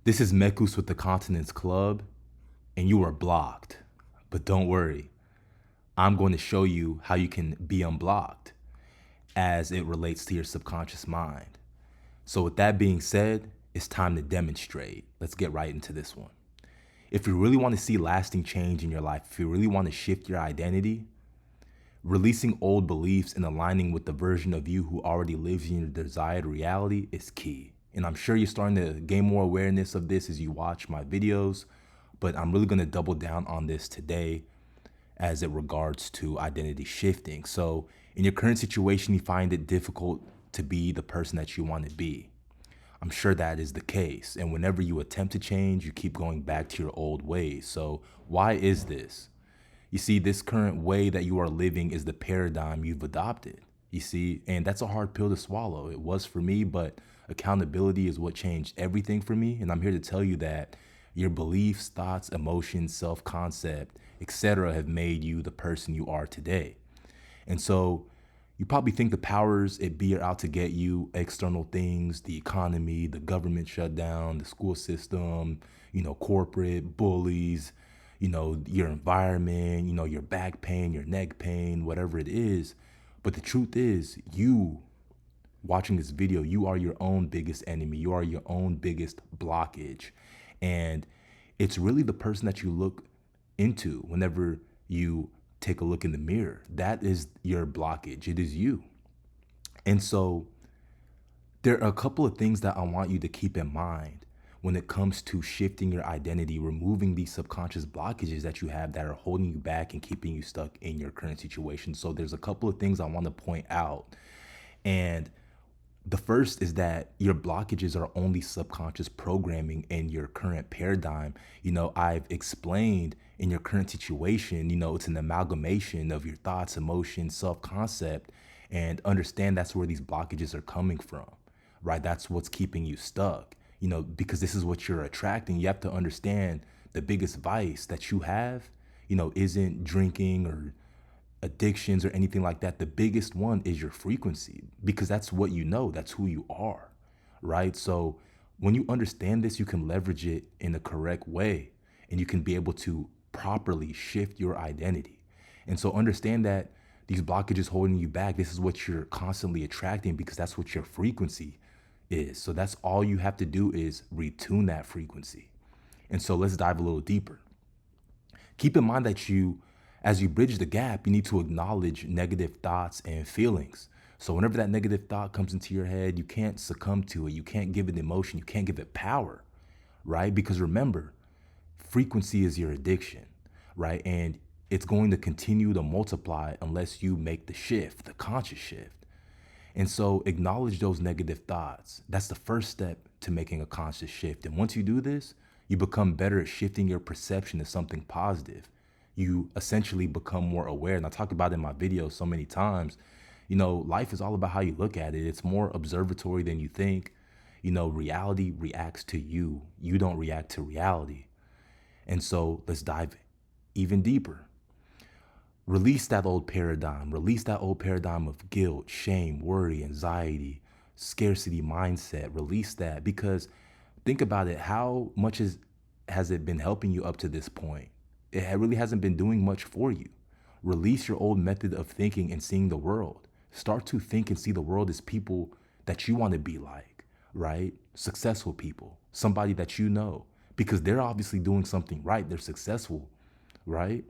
This is Mekus with the Continence Club, and you are blocked. But don't worry, I'm going to show you how you can be unblocked as it relates to your subconscious mind. So, with that being said, it's time to demonstrate. Let's get right into this one. If you really want to see lasting change in your life, if you really want to shift your identity, releasing old beliefs and aligning with the version of you who already lives in your desired reality is key. And I'm sure you're starting to gain more awareness of this as you watch my videos, but I'm really going to double down on this today as it regards to identity shifting. So in your current situation, you find it difficult to be the person that you want to be. I'm sure that is the case. And whenever you attempt to change, you keep going back to your old ways. So why is this? You see, this current way that you are living is the paradigm you've adopted. You see, and that's a hard pill to swallow. It was for me, but accountability is what changed everything for me. And I'm here to tell you that your beliefs, thoughts, emotions, self-concept, etc. have made you the person you are today. And so you probably think the powers it be are out to get you, external things, the economy, the government shutdown, the school system, corporate bullies, your environment, your back pain, your neck pain, whatever it is. But the truth is, you watching this video, you are your own biggest enemy. You are your own biggest blockage. And it's really the person that you look into whenever you take a look in the mirror. That is your blockage. It is you. And so there are a couple of things that I want you to keep in mind when it comes to shifting your identity, removing these subconscious blockages that you have that are holding you back and keeping you stuck in your current situation. So there's a couple of things I want to point out. And the first is that your blockages are only subconscious programming in your current paradigm. I've explained in your current situation, it's an amalgamation of your thoughts, emotions, self-concept, and understand that's where these blockages are coming from, right? That's what's keeping you stuck, because this is what you're attracting. You have to understand the biggest vice that you have, isn't drinking or addictions or anything like that. The biggest one is your frequency, because that's what that's who you are, right? So when you understand this, you can leverage it in the correct way and you can be able to properly shift your identity. And so understand that these blockages holding you back, this is what you're constantly attracting because that's what your frequency is. So that's all you have to do is retune that frequency. And so let's dive a little deeper. Keep in mind that as you bridge the gap, you need to acknowledge negative thoughts and feelings. So whenever that negative thought comes into your head, you can't succumb to it. You can't give it emotion. You can't give it power, right? Because remember, frequency is your addiction, right? And it's going to continue to multiply unless you make the shift, the conscious shift. And so acknowledge those negative thoughts. That's the first step to making a conscious shift. And once you do this, you become better at shifting your perception to something positive. You essentially become more aware. And I talk about it in my videos so many times. Life is all about how you look at it. It's more observatory than you think. Reality reacts to you. You don't react to reality. And so let's dive even deeper. Release that old paradigm. Release that old paradigm of guilt, shame, worry, anxiety, scarcity mindset. Release that, because think about it. How much has it been helping you up to this point? It really hasn't been doing much for you. Release your old method of thinking and seeing the world. Start to think and see the world as people that you want to be like, right? Successful people, somebody that you know, because they're obviously doing something right. They're successful, right?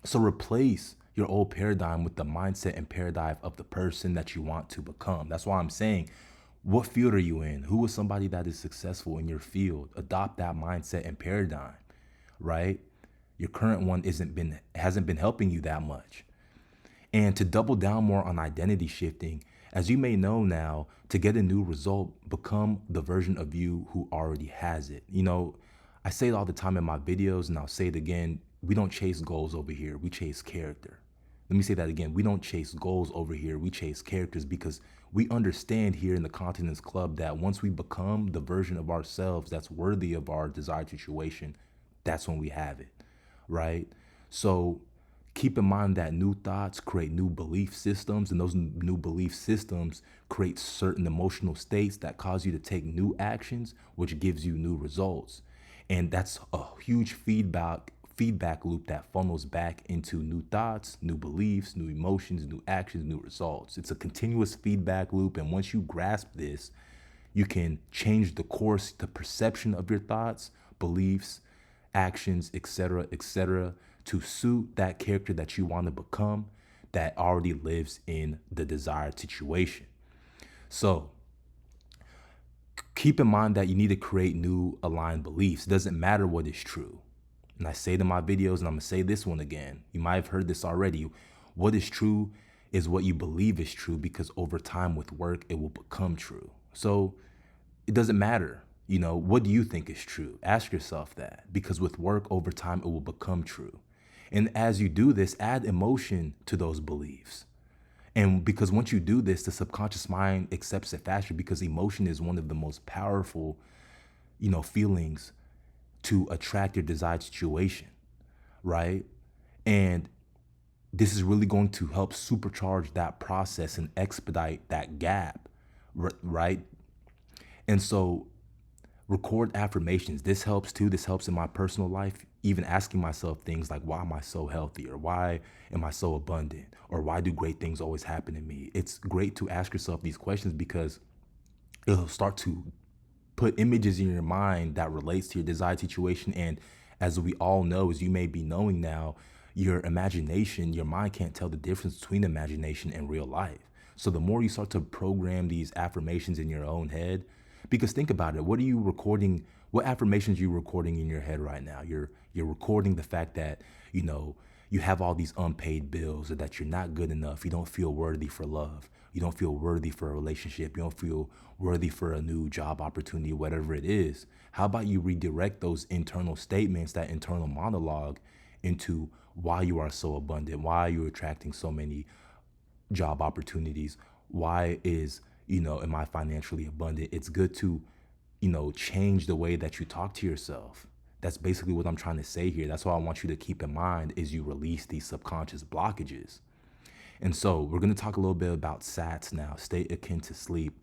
So replace your old paradigm with the mindset and paradigm of the person that you want to become. That's why I'm saying, what field are you in? Who is somebody that is successful in your field? Adopt that mindset and paradigm, right? Your current one hasn't been helping you that much. And to double down more on identity shifting, as you may know now, to get a new result, become the version of you who already has it. I say it all the time in my videos, and I'll say it again. We don't chase goals over here. We chase character. Let me say that again. We don't chase goals over here. We chase characters, because we understand here in the Continence Club that once we become the version of ourselves that's worthy of our desired situation, that's when we have it, right? So Keep in mind that new thoughts create new belief systems, and those new belief systems create certain emotional states that cause you to take new actions, which gives you new results. And that's a huge feedback loop that funnels back into new thoughts, new beliefs, new emotions, new actions, new results. It's a continuous feedback loop, and once you grasp this, you can change the course, the perception of your thoughts, beliefs, actions, etc., to suit that character that you want to become that already lives in the desired situation. So keep in mind that you need to create new aligned beliefs. It doesn't matter what is true. And I say it in my videos, and I'm going to say this one again. You might have heard this already. What is true is what you believe is true, because over time with work, it will become true. So it doesn't matter. What do you think is true? Ask yourself that, because with work over time, it will become true. And as you do this, add emotion to those beliefs. And because once you do this, the subconscious mind accepts it faster, because emotion is one of the most powerful, feelings to attract your desired situation, right? And this is really going to help supercharge that process and expedite that gap, right? And so record affirmations. This helps too. This helps in my personal life. Even asking myself things like, why am I so healthy? Or why am I so abundant? Or why do great things always happen to me? It's great to ask yourself these questions, because it'll start to put images in your mind that relates to your desired situation. And as we all know, as you may be knowing now, your imagination, your mind can't tell the difference between imagination and real life. So the more you start to program these affirmations in your own head, because think about it, what are you recording? What affirmations are you recording in your head right now? You're recording the fact that, you have all these unpaid bills, or that you're not good enough. You don't feel worthy for love. You don't feel worthy for a relationship. You don't feel worthy for a new job opportunity, whatever it is. How about you redirect those internal statements, that internal monologue, into why you are so abundant, why you're attracting so many job opportunities, why am I financially abundant? It's good to, change the way that you talk to yourself. That's basically what I'm trying to say here. That's what I want you to keep in mind as you release these subconscious blockages. And so we're going to talk a little bit about SATs now, state akin to sleep.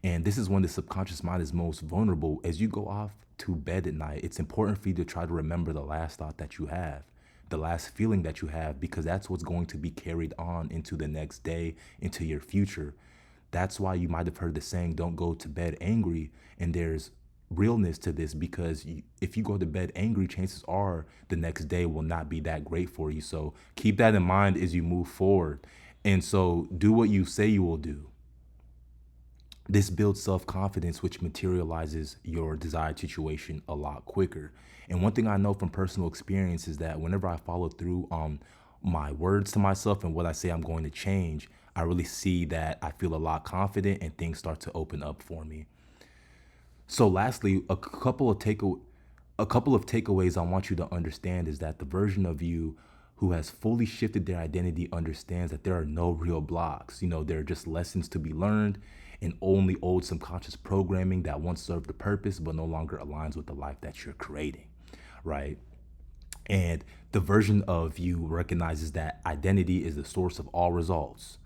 And this is when the subconscious mind is most vulnerable. As you go off to bed at night, it's important for you to try to remember the last thought that you have, the last feeling that you have, because that's what's going to be carried on into the next day, into your future. That's why you might have heard the saying, don't go to bed angry. And there's realness to this, because if you go to bed angry, chances are the next day will not be that great for you. So keep that in mind as you move forward. And so do what you say you will do. This builds self-confidence, which materializes your desired situation a lot quicker. And one thing I know from personal experience is that whenever I follow through on my words to myself and what I say I'm going to change, I really see that I feel a lot confident and things start to open up for me. So lastly, a couple of takeaways I want you to understand is that the version of you who has fully shifted their identity understands that there are no real blocks. There are just lessons to be learned, and only old subconscious programming that once served a purpose but no longer aligns with the life that you're creating, right? And the version of you recognizes that identity is the source of all results,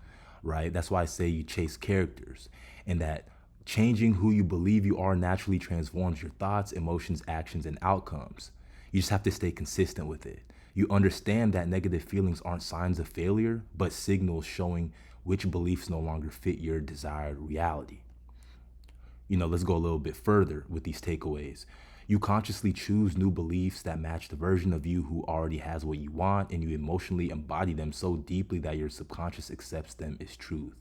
right? That's why I say you chase characters, and that changing who you believe you are naturally transforms your thoughts, emotions, actions, and outcomes. You just have to stay consistent with it. You understand that negative feelings aren't signs of failure, but signals showing which beliefs no longer fit your desired reality. Let's go a little bit further with these takeaways. You consciously choose new beliefs that match the version of you who already has what you want, and you emotionally embody them so deeply that your subconscious accepts them as truth.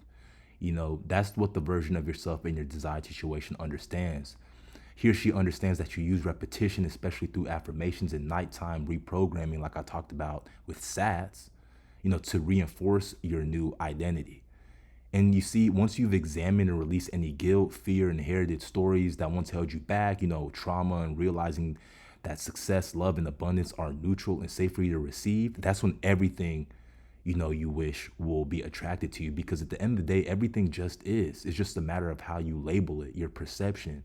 That's what the version of yourself in your desired situation understands. He or she understands that you use repetition, especially through affirmations and nighttime reprogramming, like I talked about with SATs, to reinforce your new identity. And you see, once you've examined and released any guilt, fear, inherited stories that once held you back, trauma, and realizing that success, love, and abundance are neutral and safe for you to receive, that's when everything, you wish will be attracted to you. Because at the end of the day, everything just is. It's just a matter of how you label it, your perception.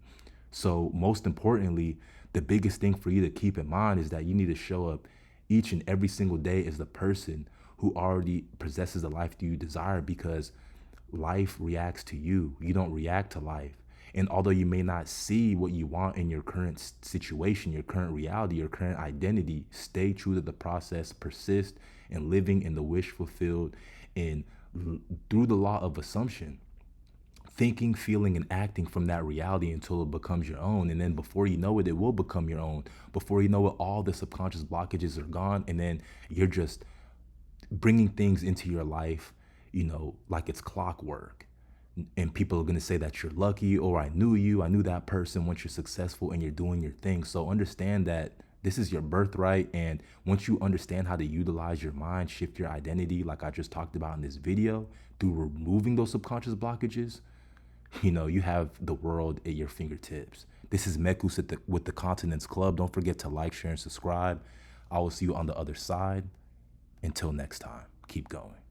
So most importantly, the biggest thing for you to keep in mind is that you need to show up each and every single day as the person who already possesses the life that you desire, because life reacts to you. You don't react to life. And although you may not see what you want in your current situation, your current reality, your current identity, stay true to the process, persist in living in the wish fulfilled, and through the law of assumption, thinking, feeling, and acting from that reality until it becomes your own. And then before you know it, it will become your own. Before you know it, all the subconscious blockages are gone. And then you're just bringing things into your life, like it's clockwork. And people are going to say that you're lucky, or I knew that person, once you're successful and you're doing your thing. So understand that this is your birthright. And once you understand how to utilize your mind, shift your identity, like I just talked about in this video, through removing those subconscious blockages, you have the world at your fingertips. This is Mekus with the Continence Club. Don't forget to like, share, and subscribe. I will see you on the other side. Until next time, keep going.